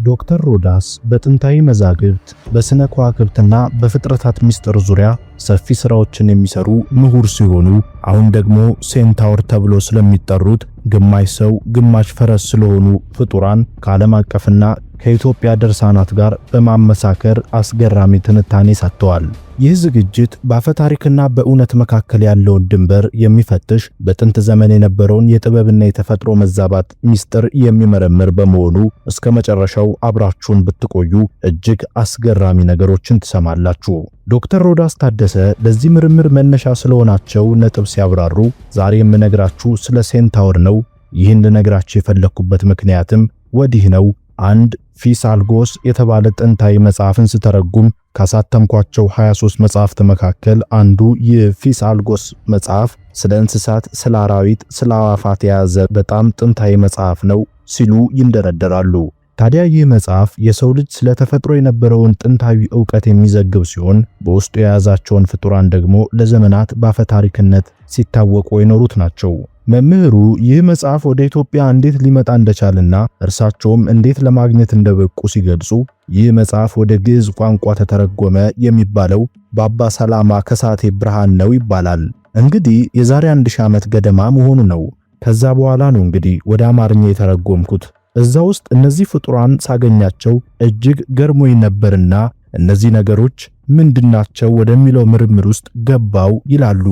ዶክተር ሮዳስ በጥንታዊ መዛግብት በስነ ከዋክብትና በፍጥረታት ምስጢር ዙሪያ ሰፊ ስራዎችን የሚሰሩ ምሁር ሲሆኑ አሁን ደግሞ ሴንታውር ተብሎ ስለሚጠሩት ግማሽ ሰው ግማሽ ፈረስ ስለሆኑ ፍጡራን ከዓለም አቀፍና ከኢትዮጵያ ድርሳናት ጋር በማመሳከር አስገራሚ ትንታኔ ሰጥተዋል። ይህ ዝግጅት በአፈታሪክና በእውነት መካከል ያለውን ድንበር የሚፈትሽ በጥንት ዘመን የነበረውን የጥበብና የተፈጥሮ መዛባት ምስጢር የሚመረምር በመሆኑ እስከ መጨረሻው አብራችሁን ብትቆዩ እጅግ አስገራሚ ነገሮችን ትሰማላችሁ። ዶክተር ሮዳስ ታደሰ ለዚህ ምርምር መነሻ ስለሆናቸው ነጥብ ሲያብራሩ ዛሬ የምነግራችሁ ስለ ሴንታውር ነው። ይህን ልነግራችሁ የፈለኩበት ምክንያትም ወዲህ ነው። አንድ ፊሳልጎስ የተባለ ጥንታዊ መጽሐፍን ስተረጉም ካሳተምኳቸው 23 መጽሐፍት መካከል አንዱ የፊሳልጎስ መጽሐፍ ስለ እንስሳት፣ ስለ አራዊት፣ ስለ አዋፋት የያዘ በጣም ጥንታዊ መጽሐፍ ነው ሲሉ ይንደረደራሉ። ታዲያ ይህ መጽሐፍ የሰው ልጅ ስለ ተፈጥሮ የነበረውን ጥንታዊ ዕውቀት የሚዘግብ ሲሆን በውስጡ የያዛቸውን ፍጡራን ደግሞ ለዘመናት በአፈታሪክነት ሲታወቁ የኖሩት ናቸው። መምህሩ ይህ መጽሐፍ ወደ ኢትዮጵያ እንዴት ሊመጣ እንደቻለና እርሳቸውም እንዴት ለማግኘት እንደበቁ ሲገልጹ ይህ መጽሐፍ ወደ ግዕዝ ቋንቋ ተተረጎመ የሚባለው በአባ ሰላማ ከሳቴ ብርሃን ነው ይባላል። እንግዲህ የዛሬ 1000 ዓመት ገደማ መሆኑ ነው። ከዛ በኋላ ነው እንግዲህ ወደ አማርኛ የተረጎምኩት። እዛ ውስጥ እነዚህ ፍጡራን ሳገኛቸው እጅግ ገርሞኝ ነበርና እነዚህ ነገሮች ምንድናቸው ወደሚለው ምርምር ውስጥ ገባው ይላሉ።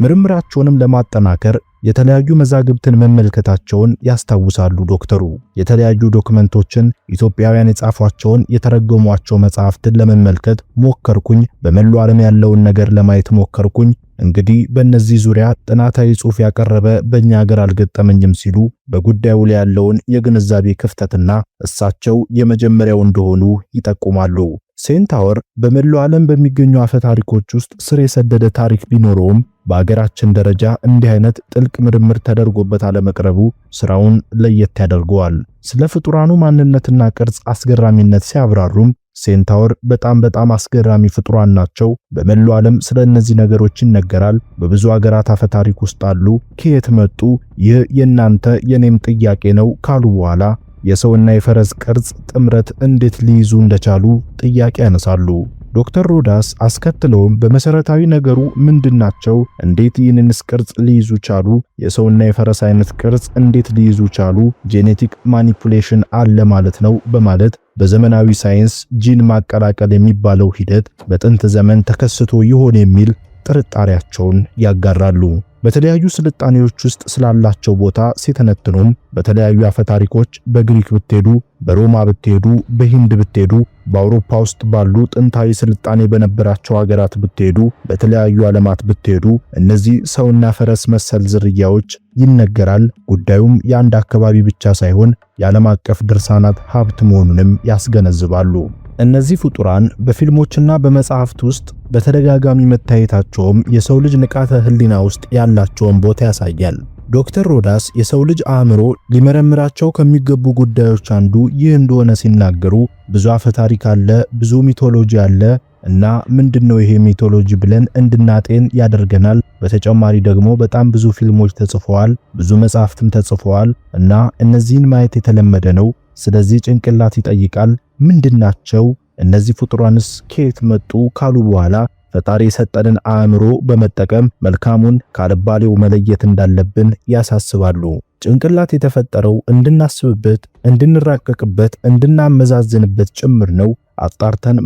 ምርምራቸውንም ለማጠናከር የተለያዩ መዛግብትን መመልከታቸውን ያስታውሳሉ ዶክተሩ። የተለያዩ ዶክመንቶችን ኢትዮጵያውያን የጻፏቸውን የተረጎሟቸው መጽሐፍትን ለመመልከት ሞከርኩኝ። በመላው ዓለም ያለውን ነገር ለማየት ሞከርኩኝ። እንግዲህ በእነዚህ ዙሪያ ጥናታዊ ጽሑፍ ያቀረበ በእኛ ሀገር አልገጠመኝም ሲሉ በጉዳዩ ላይ ያለውን የግንዛቤ ክፍተትና እሳቸው የመጀመሪያው እንደሆኑ ይጠቁማሉ። ሴንታውር በመላው ዓለም በሚገኙ አፈ ታሪኮች ውስጥ ስር የሰደደ ታሪክ ቢኖረውም በአገራችን ደረጃ እንዲህ አይነት ጥልቅ ምርምር ተደርጎበት አለመቅረቡ ስራውን ለየት ያደርገዋል። ስለ ፍጡራኑ ማንነትና ቅርጽ አስገራሚነት ሲያብራሩም ሴንታውር በጣም አስገራሚ ፍጡራን ናቸው። በመላው ዓለም ስለ እነዚህ ነገሮች ይነገራል። በብዙ አገራት አፈ ታሪክ ውስጥ አሉ። ከየት መጡ? ይህ የናንተ የኔም ጥያቄ ነው ካሉ በኋላ የሰውና የፈረስ ቅርጽ ጥምረት እንዴት ሊይዙ እንደቻሉ ጥያቄ ያነሳሉ። ዶክተር ሮዳስ አስከትለውም በመሰረታዊ ነገሩ ምንድናቸው? እንዴት ይህንንስ ቅርጽ ሊይዙ ቻሉ? የሰውና የፈረስ አይነት ቅርጽ እንዴት ሊይዙ ቻሉ? ጄኔቲክ ማኒፑሌሽን አለ ማለት ነው በማለት በዘመናዊ ሳይንስ ጂን ማቀላቀል የሚባለው ሂደት በጥንት ዘመን ተከስቶ ይሆን የሚል ጥርጣሬያቸውን ያጋራሉ። በተለያዩ ስልጣኔዎች ውስጥ ስላላቸው ቦታ ሲተነትኑም በተለያዩ አፈታሪኮች በግሪክ ብትሄዱ፣ በሮማ ብትሄዱ፣ በሂንድ ብትሄዱ፣ በአውሮፓ ውስጥ ባሉ ጥንታዊ ስልጣኔ በነበራቸው ሀገራት ብትሄዱ፣ በተለያዩ ዓለማት ብትሄዱ እነዚህ ሰውና ፈረስ መሰል ዝርያዎች ይነገራል። ጉዳዩም የአንድ አካባቢ ብቻ ሳይሆን የዓለም አቀፍ ድርሳናት ሀብት መሆኑንም ያስገነዝባሉ። እነዚህ ፍጡራን በፊልሞችና በመጽሐፍት ውስጥ በተደጋጋሚ መታየታቸውም የሰው ልጅ ንቃተ ህሊና ውስጥ ያላቸውን ቦታ ያሳያል። ዶክተር ሮዳስ የሰው ልጅ አእምሮ ሊመረምራቸው ከሚገቡ ጉዳዮች አንዱ ይህ እንደሆነ ሲናገሩ ብዙ አፈ ታሪክ አለ፣ ብዙ ሚቶሎጂ አለ እና ምንድነው ይሄ ሚቶሎጂ ብለን እንድናጤን ያደርገናል። በተጨማሪ ደግሞ በጣም ብዙ ፊልሞች ተጽፈዋል፣ ብዙ መጽሐፍትም ተጽፈዋል እና እነዚህን ማየት የተለመደ ነው። ስለዚህ ጭንቅላት ይጠይቃል። ምንድናቸው እነዚህ ፍጡራንስ ከየት መጡ ካሉ በኋላ ፈጣሪ የሰጠንን አእምሮ በመጠቀም መልካሙን ካልባሌው መለየት እንዳለብን ያሳስባሉ። ጭንቅላት የተፈጠረው እንድናስብበት፣ እንድንራቀቅበት፣ እንድናመዛዝንበት ጭምር ነው። አጣርተን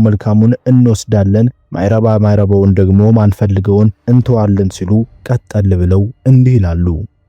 መልካሙን እንወስዳለን፣ ማይረባውን ደግሞ ማንፈልገውን እንተዋለን ሲሉ ቀጠል ብለው እንዲህ ይላሉ።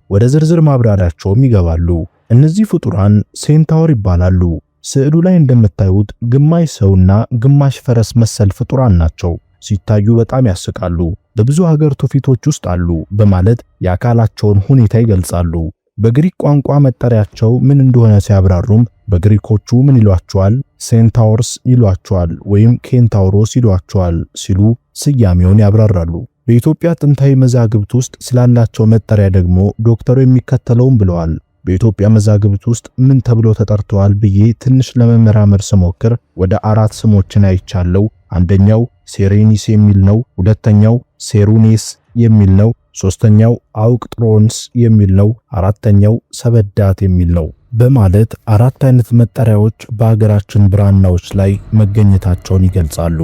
ወደ ዝርዝር ማብራሪያቸውም ይገባሉ። እነዚህ ፍጡራን ሴንታውር ይባላሉ። ስዕሉ ላይ እንደምታዩት ግማሽ ሰውና ግማሽ ፈረስ መሰል ፍጡራን ናቸው። ሲታዩ በጣም ያስቃሉ። በብዙ ሀገር ትውፊቶች ውስጥ አሉ በማለት የአካላቸውን ሁኔታ ይገልጻሉ። በግሪክ ቋንቋ መጠሪያቸው ምን እንደሆነ ሲያብራሩም በግሪኮቹ ምን ይሏቸዋል? ሴንታውርስ ይሏቸዋል ወይም ኬንታውሮስ ይሏቸዋል ሲሉ ስያሜውን ያብራራሉ። በኢትዮጵያ ጥንታዊ መዛግብት ውስጥ ስላላቸው መጠሪያ ደግሞ ዶክተሩ የሚከተለውን ብለዋል። በኢትዮጵያ መዛግብት ውስጥ ምን ተብሎ ተጠርተዋል ብዬ ትንሽ ለመመራመር ስሞክር ወደ 4 ስሞችን አይቻለው። አንደኛው ሴሬኒስ የሚል ነው፣ ሁለተኛው ሴሩኔስ የሚል ነው፣ ሶስተኛው አውቅጥሮንስ የሚል ነው፣ አራተኛው ሰበዳት የሚል ነው። በማለት አራት አይነት መጠሪያዎች በአገራችን ብራናዎች ላይ መገኘታቸውን ይገልጻሉ።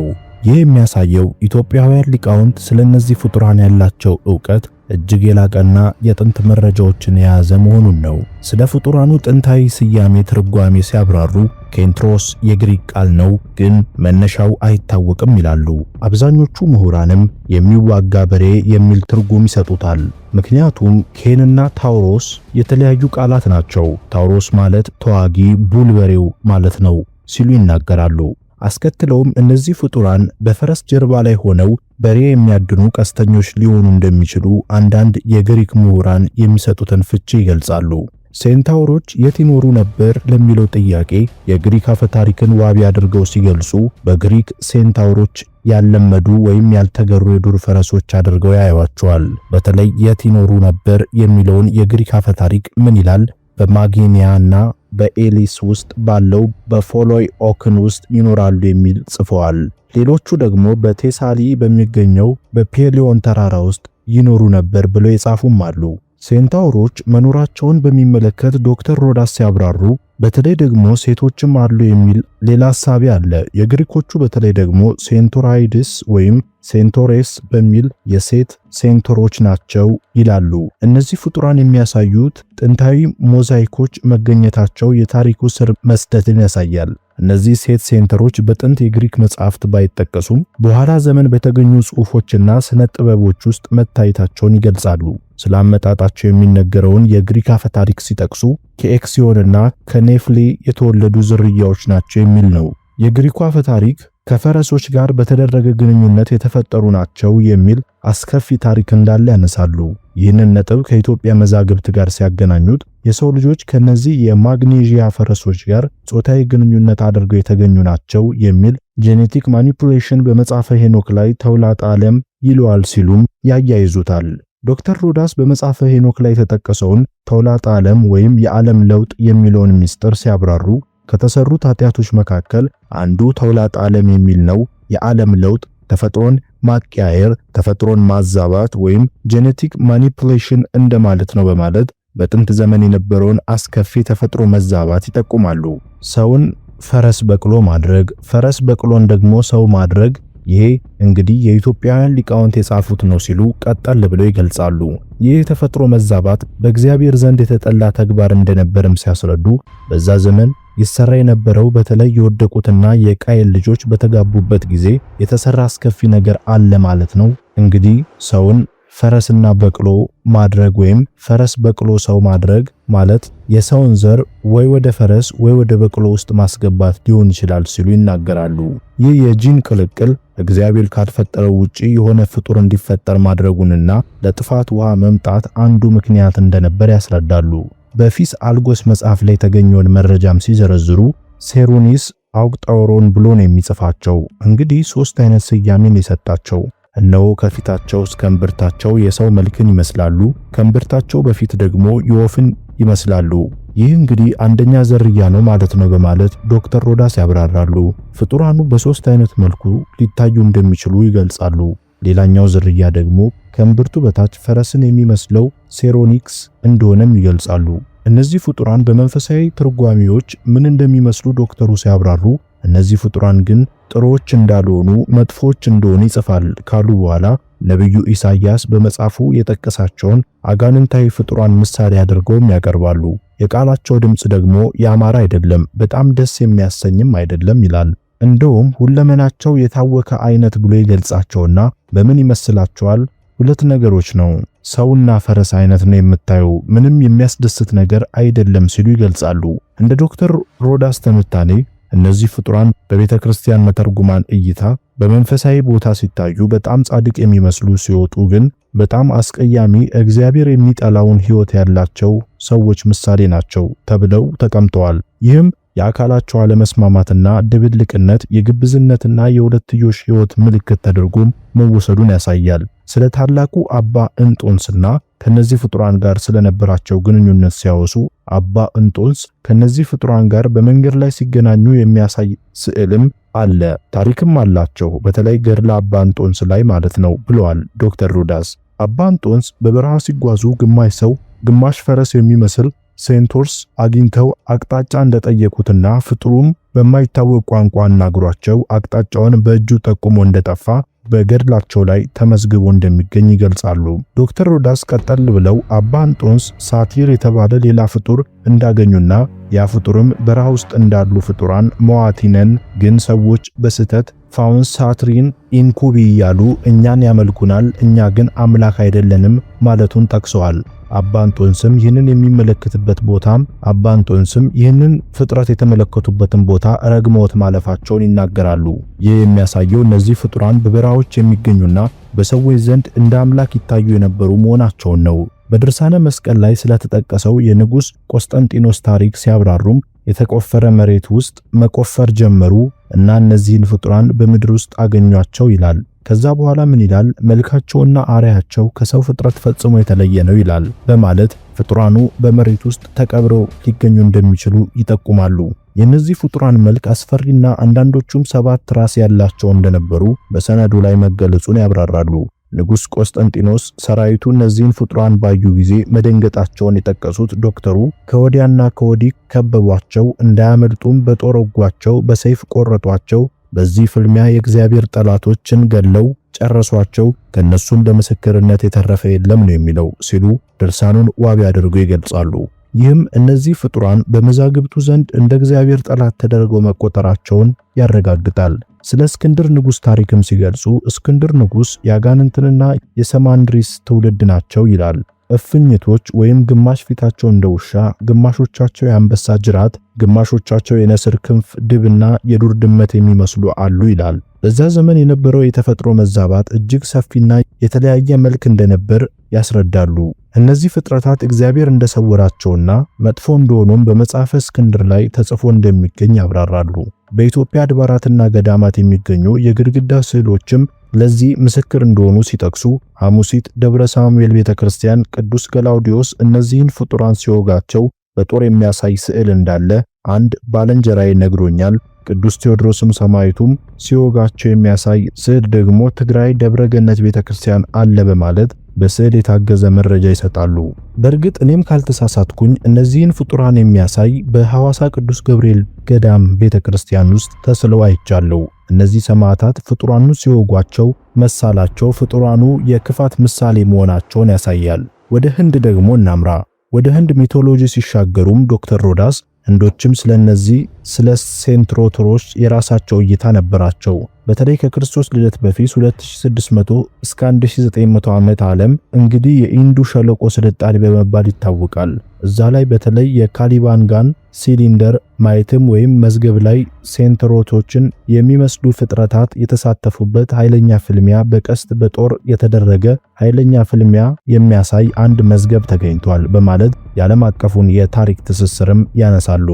ይህ የሚያሳየው ኢትዮጵያውያን ሊቃውንት ስለነዚህ ፍጡራን ያላቸው ዕውቀት እጅግ የላቀና የጥንት መረጃዎችን የያዘ መሆኑን ነው። ስለ ፍጡራኑ ጥንታዊ ስያሜ ትርጓሜ ሲያብራሩ ኬንትሮስ የግሪክ ቃል ነው፣ ግን መነሻው አይታወቅም ይላሉ። አብዛኞቹ ምሁራንም የሚዋጋ በሬ የሚል ትርጉም ይሰጡታል። ምክንያቱም ኬንና ታውሮስ የተለያዩ ቃላት ናቸው። ታውሮስ ማለት ተዋጊ ቡል በሬው ማለት ነው ሲሉ ይናገራሉ። አስከትለውም እነዚህ ፍጡራን በፈረስ ጀርባ ላይ ሆነው በሬ የሚያድኑ ቀስተኞች ሊሆኑ እንደሚችሉ አንዳንድ የግሪክ ምሁራን የሚሰጡትን ፍቺ ይገልጻሉ። ሴንታውሮች የት ይኖሩ ነበር ለሚለው ጥያቄ የግሪክ አፈ ታሪክን ዋቢ አድርገው ሲገልጹ በግሪክ ሴንታውሮች ያለመዱ ወይም ያልተገሩ የዱር ፈረሶች አድርገው ያዩዋቸዋል። በተለይ የት ይኖሩ ነበር የሚለውን የግሪክ አፈ ታሪክ ምን ይላል? በማጌኒያና በኤሊስ ውስጥ ባለው በፎሎይ ኦክን ውስጥ ይኖራሉ የሚል ጽፈዋል። ሌሎቹ ደግሞ በቴሳሊ በሚገኘው በፔሊዮን ተራራ ውስጥ ይኖሩ ነበር ብለው የጻፉም አሉ። ሴንታውሮች መኖራቸውን በሚመለከት ዶክተር ሮዳስ ሲያብራሩ በተለይ ደግሞ ሴቶችም አሉ የሚል ሌላ ሐሳብ አለ። የግሪኮቹ በተለይ ደግሞ ሴንቶራይድስ ወይም ሴንቶሬስ በሚል የሴት ሴንቶሮች ናቸው ይላሉ። እነዚህ ፍጡራን የሚያሳዩት ጥንታዊ ሞዛይኮች መገኘታቸው የታሪኩ ስር መስደድን ያሳያል። እነዚህ ሴት ሴንተሮች በጥንት የግሪክ መጻሕፍት ባይጠቀሱም በኋላ ዘመን በተገኙ ጽሑፎችና ስነ ጥበቦች ውስጥ መታየታቸውን ይገልጻሉ። ስለ አመጣጣቸው የሚነገረውን የግሪክ አፈ ታሪክ ሲጠቅሱ ከኤክሲዮንና ከኔፍሌ የተወለዱ ዝርያዎች ናቸው የሚል ነው። የግሪኩ አፈ ታሪክ ከፈረሶች ጋር በተደረገ ግንኙነት የተፈጠሩ ናቸው የሚል አስከፊ ታሪክ እንዳለ ያነሳሉ። ይህንን ነጥብ ከኢትዮጵያ መዛግብት ጋር ሲያገናኙት የሰው ልጆች ከነዚህ የማግኔዥያ ፈረሶች ጋር ጾታዊ ግንኙነት አድርገው የተገኙ ናቸው የሚል ጄኔቲክ ማኒፑሌሽን በመጽሐፈ ሄኖክ ላይ ተውላጠ ዓለም ይለዋል ሲሉም ያያይዙታል። ዶክተር ሮዳስ በመጽሐፈ ሄኖክ ላይ የተጠቀሰውን ተውላጠ ዓለም ወይም የዓለም ለውጥ የሚለውን ምስጢር ሲያብራሩ ከተሰሩት ኃጢአቶች መካከል አንዱ ተውላጠ ዓለም የሚል ነው። የዓለም ለውጥ ተፈጥሮን ማቀያየር፣ ተፈጥሮን ማዛባት ወይም ጄኔቲክ ማኒፑሌሽን እንደማለት ነው በማለት በጥንት ዘመን የነበረውን አስከፊ ተፈጥሮ መዛባት ይጠቁማሉ። ሰውን ፈረስ በቅሎ ማድረግ፣ ፈረስ በቅሎን ደግሞ ሰው ማድረግ ይሄ እንግዲህ የኢትዮጵያውያን ሊቃውንት የጻፉት ነው ሲሉ ቀጠል ብለው ይገልጻሉ። ይህ የተፈጥሮ መዛባት በእግዚአብሔር ዘንድ የተጠላ ተግባር እንደነበርም ሲያስረዱ በዛ ዘመን ይሰራ የነበረው በተለይ የወደቁትና የቃየል ልጆች በተጋቡበት ጊዜ የተሰራ አስከፊ ነገር አለ ማለት ነው። እንግዲህ ሰውን ፈረስና በቅሎ ማድረግ ወይም ፈረስ በቅሎ ሰው ማድረግ ማለት የሰውን ዘር ወይ ወደ ፈረስ ወይ ወደ በቅሎ ውስጥ ማስገባት ሊሆን ይችላል ሲሉ ይናገራሉ። ይህ የጂን ቅልቅል እግዚአብሔር ካልፈጠረው ውጪ የሆነ ፍጡር እንዲፈጠር ማድረጉንና ለጥፋት ውሃ መምጣት አንዱ ምክንያት እንደነበር ያስረዳሉ። በፊስ አልጎስ መጽሐፍ ላይ የተገኘውን መረጃም ሲዘረዝሩ ሴሩኒስ አውቅጣውሮን ብሎ ነው የሚጽፋቸው። እንግዲህ ሶስት አይነት ስያሜን የሰጣቸው እነሆ ከፊታቸው እስከ እምብርታቸው የሰው መልክን ይመስላሉ፣ ከእምብርታቸው በፊት ደግሞ የወፍን ይመስላሉ። ይህ እንግዲህ አንደኛ ዝርያ ነው ማለት ነው በማለት ዶክተር ሮዳስ ያብራራሉ። ፍጡራኑ በሶስት አይነት መልኩ ሊታዩ እንደሚችሉ ይገልጻሉ። ሌላኛው ዝርያ ደግሞ ከእምብርቱ በታች ፈረስን የሚመስለው ሴሮኒክስ እንደሆነም ይገልጻሉ። እነዚህ ፍጡራን በመንፈሳዊ ትርጓሜዎች ምን እንደሚመስሉ ዶክተሩ ሲያብራሩ እነዚህ ፍጡራን ግን ጥሩዎች እንዳልሆኑ መጥፎች እንደሆኑ ይጽፋል ካሉ በኋላ ነብዩ ኢሳይያስ በመጽሐፉ የጠቀሳቸውን አጋንንታዊ ፍጡራን ምሳሌ አድርገውም ያቀርባሉ። የቃላቸው ድምጽ ደግሞ ያማረ አይደለም፣ በጣም ደስ የሚያሰኝም አይደለም ይላል። እንደውም ሁለመናቸው የታወከ አይነት ብሎ ይገልጻቸውና በምን ይመስላቸዋል? ሁለት ነገሮች ነው። ሰውና ፈረስ አይነት ነው የምታዩ፣ ምንም የሚያስደስት ነገር አይደለም ሲሉ ይገልጻሉ። እንደ ዶክተር ሮዳስ ትንታኔ እነዚህ ፍጡራን በቤተ ክርስቲያን መተርጉማን እይታ በመንፈሳዊ ቦታ ሲታዩ በጣም ጻድቅ የሚመስሉ ሲወጡ ግን በጣም አስቀያሚ እግዚአብሔር የሚጠላውን ሕይወት ያላቸው ሰዎች ምሳሌ ናቸው ተብለው ተቀምጠዋል። ይህም የአካላቸው አለመስማማትና ድብልቅነት የግብዝነትና የሁለትዮሽ ሕይወት ምልክት ተደርጎም መወሰዱን ያሳያል። ስለ ታላቁ አባ እንጦንስና ከነዚህ ፍጡራን ጋር ስለነበራቸው ግንኙነት ሲያወሱ አባ እንጦንስ ከነዚህ ፍጡራን ጋር በመንገድ ላይ ሲገናኙ የሚያሳይ ስዕልም አለ፣ ታሪክም አላቸው። በተለይ ገድለ አባ እንጦንስ ላይ ማለት ነው ብለዋል ዶክተር ሮዳስ። አባ እንጦንስ በበረሃ ሲጓዙ ግማሽ ሰው ግማሽ ፈረስ የሚመስል ሴንቶርስ አግኝተው አቅጣጫ እንደጠየቁትና ፍጡሩም በማይታወቅ ቋንቋ አናግሯቸው አቅጣጫውን በእጁ ጠቁሞ እንደጠፋ በገድላቸው ላይ ተመዝግቦ እንደሚገኝ ይገልጻሉ። ዶክተር ሮዳስ ቀጠል ብለው አባ አንጦንስ ሳቲር የተባለ ሌላ ፍጡር እንዳገኙና ያ ፍጡርም በረሃ ውስጥ እንዳሉ ፍጡራን መዋቲነን ግን ሰዎች በስተት ፋውንስ ሳትሪን ኢንኩቢ እያሉ እኛን ያመልኩናል፣ እኛ ግን አምላክ አይደለንም ማለቱን ጠቅሰዋል። አባ አንጦንስም ይህንን የሚመለከትበት ቦታም አባ አንጦንስም ይህንን ፍጥረት የተመለከቱበትን ቦታ ረግመውት ማለፋቸውን ይናገራሉ። ይህ የሚያሳየው እነዚህ ፍጡራን በበረሃዎች የሚገኙና በሰዎች ዘንድ እንደ አምላክ ይታዩ የነበሩ መሆናቸውን ነው። በድርሳነ መስቀል ላይ ስለተጠቀሰው የንጉሥ ቆስጠንጢኖስ ታሪክ ሲያብራሩም የተቆፈረ መሬት ውስጥ መቆፈር ጀመሩ እና እነዚህን ፍጡራን በምድር ውስጥ አገኟቸው ይላል። ከዛ በኋላ ምን ይላል? መልካቸውና አርአያቸው ከሰው ፍጥረት ፈጽሞ የተለየ ነው ይላል በማለት ፍጡራኑ በመሬት ውስጥ ተቀብረው ሊገኙ እንደሚችሉ ይጠቁማሉ። የነዚህ ፍጡራን መልክ አስፈሪና አንዳንዶቹም 7 ራስ ያላቸው እንደነበሩ በሰነዱ ላይ መገለጹን ያብራራሉ። ንጉሥ ቆስጠንጢኖስ ሰራዊቱ እነዚህን ፍጡራን ባዩ ጊዜ መደንገጣቸውን የጠቀሱት ዶክተሩ ከወዲያና ከወዲህ ከበቧቸው፣ እንዳያመልጡም በጦር ወጓቸው፣ በሰይፍ ቆረጧቸው። በዚህ ፍልሚያ የእግዚአብሔር ጠላቶችን ገለው ጨረሷቸው፣ ከነሱም ለምስክርነት የተረፈ የለም ነው የሚለው ሲሉ ድርሳኑን ዋቢ አድርገው ይገልጻሉ። ይህም እነዚህ ፍጡራን በመዛግብቱ ዘንድ እንደ እግዚአብሔር ጠላት ተደርገው መቆጠራቸውን ያረጋግጣል። ስለ እስክንድር ንጉሥ ታሪክም ሲገልጹ እስክንድር ንጉሥ የአጋንንትንና የሰማንድሪስ ትውልድ ናቸው ይላል። እፍኝቶች ወይም ግማሽ ፊታቸው እንደ ውሻ፣ ግማሾቻቸው የአንበሳ ጅራት፣ ግማሾቻቸው የነስር ክንፍ፣ ድብና የዱር ድመት የሚመስሉ አሉ ይላል። በዛ ዘመን የነበረው የተፈጥሮ መዛባት እጅግ ሰፊና የተለያየ መልክ እንደነበር ያስረዳሉ። እነዚህ ፍጥረታት እግዚአብሔር እንደሰወራቸውና መጥፎ እንደሆኑም በመጽሐፈ እስክንድር ላይ ተጽፎ እንደሚገኝ ያብራራሉ። በኢትዮጵያ አድባራትና ገዳማት የሚገኙ የግድግዳ ስዕሎችም ለዚህ ምስክር እንደሆኑ ሲጠቅሱ ሐሙሲት ደብረ ሳሙኤል ቤተክርስቲያን ቅዱስ ገላውዲዮስ እነዚህን ፍጡራን ሲወጋቸው በጦር የሚያሳይ ስዕል እንዳለ አንድ ባልንጀራዬ ነግሮኛል። ቅዱስ ቴዎድሮስም ሰማዕቱም ሲወጋቸው የሚያሳይ ስዕል ደግሞ ትግራይ ደብረገነት ቤተክርስቲያን አለ በማለት በስዕል የታገዘ መረጃ ይሰጣሉ። በእርግጥ እኔም ካልተሳሳትኩኝ እነዚህን ፍጡራን የሚያሳይ በሐዋሳ ቅዱስ ገብርኤል ገዳም ቤተክርስቲያን ውስጥ ተስለው አይቻለሁ። እነዚህ ሰማዕታት ፍጡራኑ ሲወጓቸው መሳላቸው ፍጡራኑ የክፋት ምሳሌ መሆናቸውን ያሳያል። ወደ ህንድ ደግሞ እናምራ። ወደ ህንድ ሚቶሎጂ ሲሻገሩም ዶክተር ሮዳስ ህንዶችም ስለነዚህ ስለ ሴንትሮቶሮች የራሳቸው እይታ ነበራቸው። በተለይ ከክርስቶስ ልደት በፊት 2600 እስከ 1900 ዓመት ዓለም እንግዲህ የኢንዱ ሸለቆ ስልጣኔ በመባል ይታወቃል። እዛ ላይ በተለይ የካሊባንጋን ሲሊንደር ማየትም ወይም መዝገብ ላይ ሴንትሮቶችን የሚመስሉ ፍጥረታት የተሳተፉበት ኃይለኛ ፍልሚያ በቀስት በጦር የተደረገ ኃይለኛ ፍልሚያ የሚያሳይ አንድ መዝገብ ተገኝቷል በማለት የዓለም አቀፉን የታሪክ ትስስርም ያነሳሉ።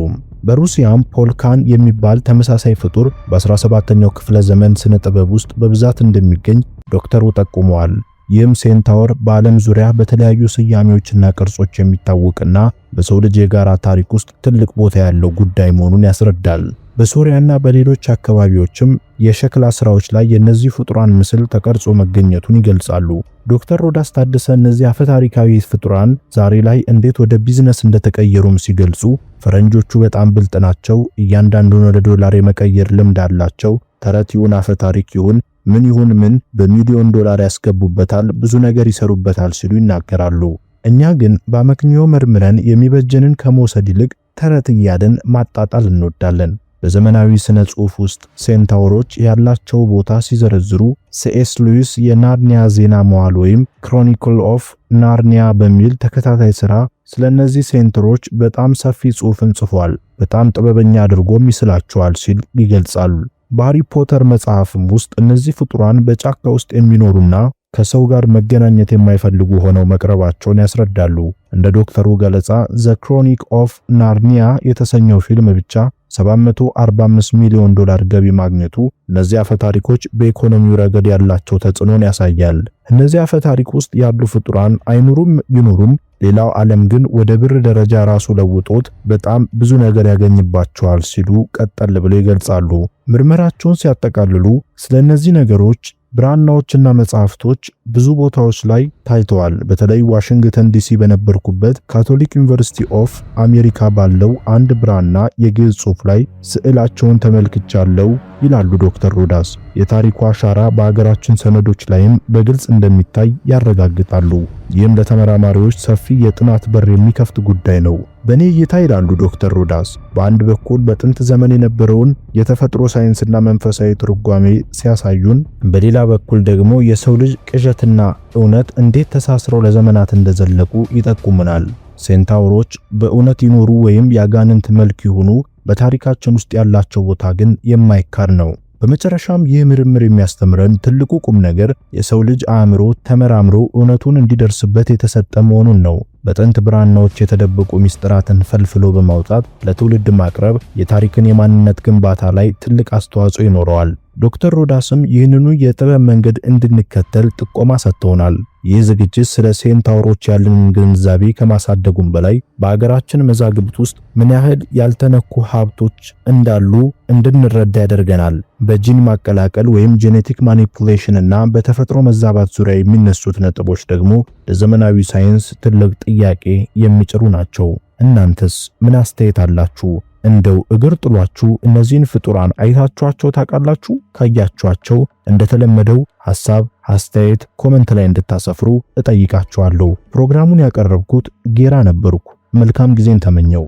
በሩሲያም ፖልካን የሚባል ተመሳሳይ ፍጡር በ17ኛው ክፍለ ዘመን ስነ ጥበብ ውስጥ በብዛት እንደሚገኝ ዶክተሩ ጠቁመዋል። ይህም ሴንታወር በዓለም ዙሪያ በተለያዩ ስያሜዎችና ቅርጾች የሚታወቅና በሰው ልጅ የጋራ ታሪክ ውስጥ ትልቅ ቦታ ያለው ጉዳይ መሆኑን ያስረዳል። በሶሪያና በሌሎች አካባቢዎችም የሸክላ ስራዎች ላይ የነዚህ ፍጡራን ምስል ተቀርጾ መገኘቱን ይገልጻሉ። ዶክተር ሮዳስ ታደሰ እነዚህ አፈታሪካዊ ፍጡራን ዛሬ ላይ እንዴት ወደ ቢዝነስ እንደተቀየሩም ሲገልጹ ፈረንጆቹ በጣም ብልጥ ናቸው፣ እያንዳንዱን ወደ ዶላር የመቀየር ልምድ አላቸው፣ ተረት ይሁን አፈታሪክ ይሁን ምን ይሁን ምን በሚሊዮን ዶላር ያስገቡበታል፣ ብዙ ነገር ይሰሩበታል ሲሉ ይናገራሉ። እኛ ግን በአመክንዮ መርምረን የሚበጀንን ከመውሰድ ይልቅ ተረት እያልን ማጣጣል እንወዳለን። በዘመናዊ ስነ ጽሑፍ ውስጥ ሴንታውሮች ያላቸው ቦታ ሲዘረዝሩ ሲኤስ ሉዊስ የናርኒያ ዜና መዋዕል ወይም ክሮኒክል ኦፍ ናርኒያ በሚል ተከታታይ ሥራ ስለነዚህ ሴንተሮች በጣም ሰፊ ጽሑፍን ጽፏል። በጣም ጥበበኛ አድርጎም ይስላቸዋል ሲል ይገልጻሉ። በሃሪ ፖተር መጽሐፍም ውስጥ እነዚህ ፍጡራን በጫካ ውስጥ የሚኖሩና ከሰው ጋር መገናኘት የማይፈልጉ ሆነው መቅረባቸውን ያስረዳሉ። እንደ ዶክተሩ ገለጻ ዘ ክሮኒክ ኦፍ ናርኒያ የተሰኘው ፊልም ብቻ 745 ሚሊዮን ዶላር ገቢ ማግኘቱ እነዚህ አፈታሪኮች በኢኮኖሚው ረገድ ያላቸው ተጽዕኖን ያሳያል። እነዚህ አፈታሪክ ውስጥ ያሉ ፍጡራን አይኑሩም ይኑሩም ሌላው ዓለም ግን ወደ ብር ደረጃ ራሱ ለውጦት በጣም ብዙ ነገር ያገኝባቸዋል ሲሉ ቀጠል ብለው ይገልጻሉ። ምርመራቸውን ሲያጠቃልሉ ስለነዚህ ነገሮች ብራናዎችና መጽሐፍቶች ብዙ ቦታዎች ላይ ታይተዋል። በተለይ ዋሽንግተን ዲሲ በነበርኩበት ካቶሊክ ዩኒቨርሲቲ ኦፍ አሜሪካ ባለው አንድ ብራና የግዕዝ ጽሑፍ ላይ ስዕላቸውን ተመልክቻለሁ ይላሉ ዶክተር ሮዳስ። የታሪኩ አሻራ በሀገራችን ሰነዶች ላይም በግልጽ እንደሚታይ ያረጋግጣሉ። ይህም ለተመራማሪዎች ሰፊ የጥናት በር የሚከፍት ጉዳይ ነው። በእኔ እይታ ይላሉ ዶክተር ሮዳስ፣ በአንድ በኩል በጥንት ዘመን የነበረውን የተፈጥሮ ሳይንስና መንፈሳዊ ትርጓሜ ሲያሳዩን፣ በሌላ በኩል ደግሞ የሰው ልጅ ቅዠትና እውነት እንዴት ተሳስረው ለዘመናት እንደዘለቁ ይጠቁሙናል። ሴንታውሮች በእውነት ይኖሩ ወይም ያጋንንት መልክ ይሁኑ፣ በታሪካችን ውስጥ ያላቸው ቦታ ግን የማይካድ ነው። በመጨረሻም ይህ ምርምር የሚያስተምረን ትልቁ ቁም ነገር የሰው ልጅ አእምሮ ተመራምሮ እውነቱን እንዲደርስበት የተሰጠ መሆኑን ነው። በጥንት ብራናዎች የተደበቁ ሚስጥራትን ፈልፍሎ በማውጣት ለትውልድ ማቅረብ የታሪክን የማንነት ግንባታ ላይ ትልቅ አስተዋጽኦ ይኖረዋል። ዶክተር ሮዳስም ይህንኑ የጥበብ መንገድ እንድንከተል ጥቆማ ሰጥተውናል። ይህ ዝግጅት ስለ ሴንታውሮች ያለንን ግንዛቤ ከማሳደጉም በላይ በአገራችን መዛግብት ውስጥ ምን ያህል ያልተነኩ ሀብቶች እንዳሉ እንድንረዳ ያደርገናል። በጂን ማቀላቀል ወይም ጄኔቲክ ማኒፑሌሽን እና በተፈጥሮ መዛባት ዙሪያ የሚነሱት ነጥቦች ደግሞ ለዘመናዊ ሳይንስ ትልቅ ጥያቄ የሚጭሩ ናቸው። እናንተስ ምን አስተያየት አላችሁ? እንደው እግር ጥሏችሁ እነዚህን ፍጡራን አይታችኋቸው ታውቃላችሁ? ካያችኋቸው እንደተለመደው ሐሳብ፣ አስተያየት ኮመንት ላይ እንድታሰፍሩ እጠይቃችኋለሁ። ፕሮግራሙን ያቀረብኩት ጌራ ነበርኩ። መልካም ጊዜን ተመኘው።